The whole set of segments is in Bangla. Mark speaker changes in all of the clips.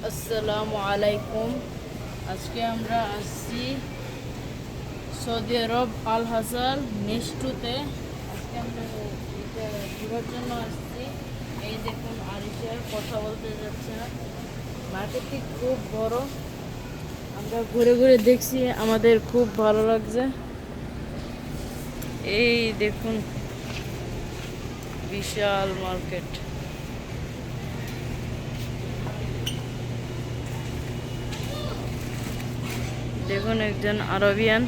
Speaker 1: আসসালামু আলাইকুম। আজকে আমরা আসছি সৌদি আরব আল হাসাল নেস্টুতে। আজকে আমরা এটা ঘোরার জন্য আসছি। এই দেখুন আরিশার কথা বলতে যাচ্ছে না। মার্কেটটি খুব বড়, আমরা ঘুরে ঘুরে দেখছি, আমাদের খুব ভালো লাগছে। এই দেখুন বিশাল মার্কেট। দেখুন একজন আরবিয়ান,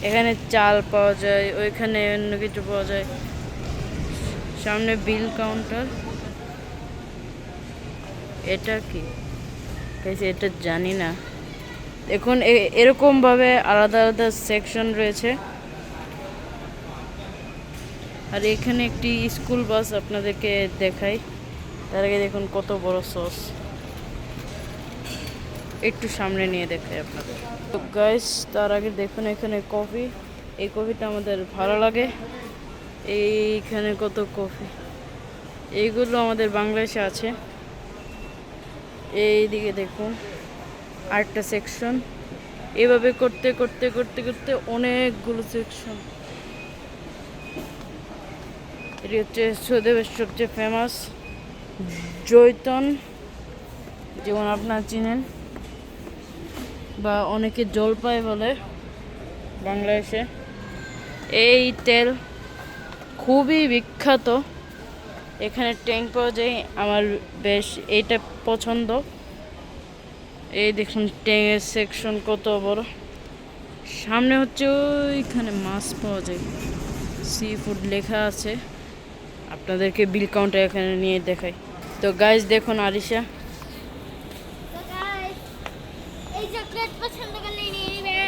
Speaker 1: এখানে চাল পাওয়া যায়, ওইখানে অন্য কিছু পাওয়া যায়। সামনে বিল কাউন্টার। এটা কি এটা জানি না। দেখুন এরকম ভাবে আলাদা আলাদা সেকশন রয়েছে। আর এখানে একটি স্কুল বাস আপনাদেরকে দেখাই। তার আগে দেখুন কত বড় সস, একটু সামনে নিয়ে দেখাই আপনাদের। তো গাইস, তার আগে দেখুন এখানে কফি। এই কফিটা আমাদের ভালো লাগে। এইখানে কত কফি, এইগুলো আমাদের বাংলাদেশে আছে। এইদিকে দেখুন আরেকটা সেকশন। এভাবে করতে করতে করতে করতে অনেকগুলো সেকশন। এটি হচ্ছে সৌদির সবচেয়ে ফেমাস জৈতন, যেমন আপনারা চিনেন, বা অনেকে জলপাই বলে বাংলাদেশে। এই তেল খুবই বিখ্যাত, এখানে ট্যাঙ্ক পাওয়া যায়। আমার বেশ এইটা পছন্দ। এই দেখুন ট্যাঙ্কের সেকশন কত বড়। সামনে হচ্ছে ওইখানে মাছ পাওয়া যায়, সি ফুড লেখা আছে। আপনাদেরকে বিল কাউন্টার এখানে নিয়ে দেখাই। তো গাইস দেখুন আরিশা,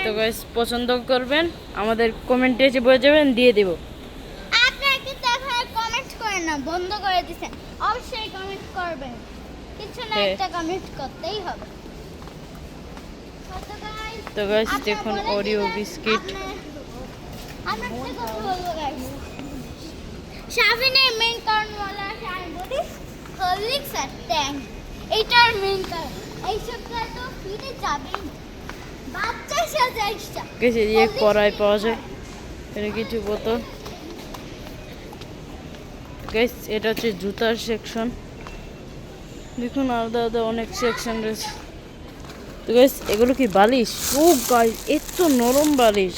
Speaker 1: তো গাইস পছন্দ করবেন, আমাদের কমেন্টে এসে বলে যাবেন, দিয়ে দেব।
Speaker 2: আপনারা কিন্তু এখন কমেন্ট করেন না, বন্ধ করে দিয়েছেন। অবশ্যই কমেন্ট করবেন, কিছু না একটা কমেন্ট করতেই হবে।
Speaker 1: তো গাইস দেখুন ওরিও বিস্কিট।
Speaker 2: আমরা একটা কথা বলবো গাইস, শাবিনের মেইন কারণ বলা আছে আমি বলি হরলিক্স আর ট্যাঙ্ক, এইটার মেইন কারণ। এই সপ্তাহে তো ফিরে যাবেই বাচ্চার সাথে এক্সট্রা
Speaker 1: কিছু দিয়ে কড়াই পাওয়া যায়, এখানে কিছু বোতল। গাইস এটা হচ্ছে জুতার সেকশন। দেখুন আলাদা আলাদা অনেক সেকশন রয়েছে। তো গাইস এগুলো কি বালিশ? ও গাইস এত নরম বালিশ,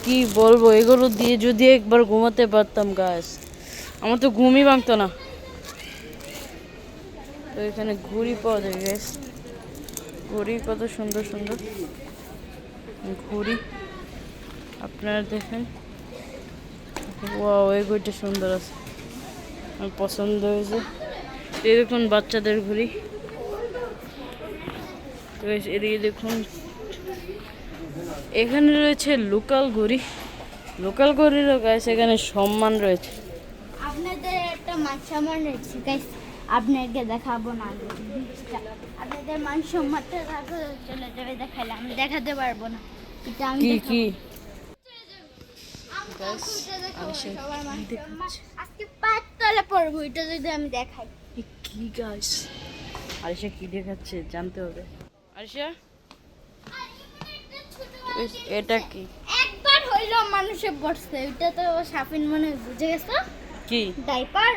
Speaker 1: কি বলবো। এগুলো দিয়ে যদি একবার ঘুমাতে পারতাম গাইস, আমার তো ঘুমই ভাঙতো না। তো এখানে ঘুড়ি পাওয়া যায় গাইস, ঘুড়ি কত সুন্দর সুন্দর ঘুড়ি, আপনারা দেখেন। ওয়াও, এই ঘুড়িটা সুন্দর আছে, আমার পছন্দ হয়েছে। এই দেখুন বাচ্চাদের ঘুড়ি। এদিকে দেখুন এখানে রয়েছে লোকাল ঘুড়ি। লোকাল ঘুড়িরও গাইস এখানে সম্মান রয়েছে।
Speaker 2: আপনাদের একটা মান সম্মান রয়েছে গাইস, আপনাকে দেখাবো না। আপনাদের মান সম্মানটা চলে যাবে দেখাইলে, আমি দেখাতে পারবো না। এটা আমি
Speaker 1: কি কি
Speaker 2: আজকে পাঁচতলা পড়বো, এটা যদি আমি দেখাই।
Speaker 1: কি গাইস আরিশা কি দেখাচ্ছে জানতে হবে। আরিশা এটা কি?
Speaker 2: একবার হইলো মানুষে পড়ছে, এটা তো সাফিন মনে বুঝে গেছে।
Speaker 1: কি
Speaker 2: ডাইপার?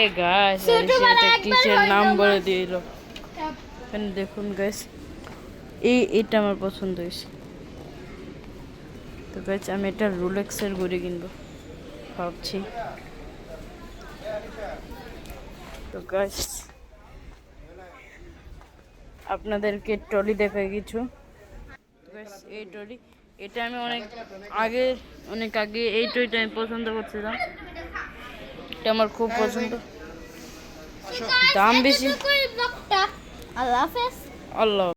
Speaker 1: এ গাইস আরিশা এটা কিসের নাম বলে দিল। এখানে দেখুন গাইস, এইটা আমার পছন্দ হয়েছে। তো গাইস আমি এটা রোলেক্সের ঘড়ি কিনবো ভাবছি। তো গাইস আপনাদেরকে ট্রলি দেখাই কিছু। এই ট্রলি, এটা আমি অনেক আগে এই ট্রলিটা আমি পছন্দ করছিলাম। এটা আমার খুব পছন্দ, দাম বেশি।
Speaker 2: আল্লাহ হাফেজ।
Speaker 1: আল্লাহ।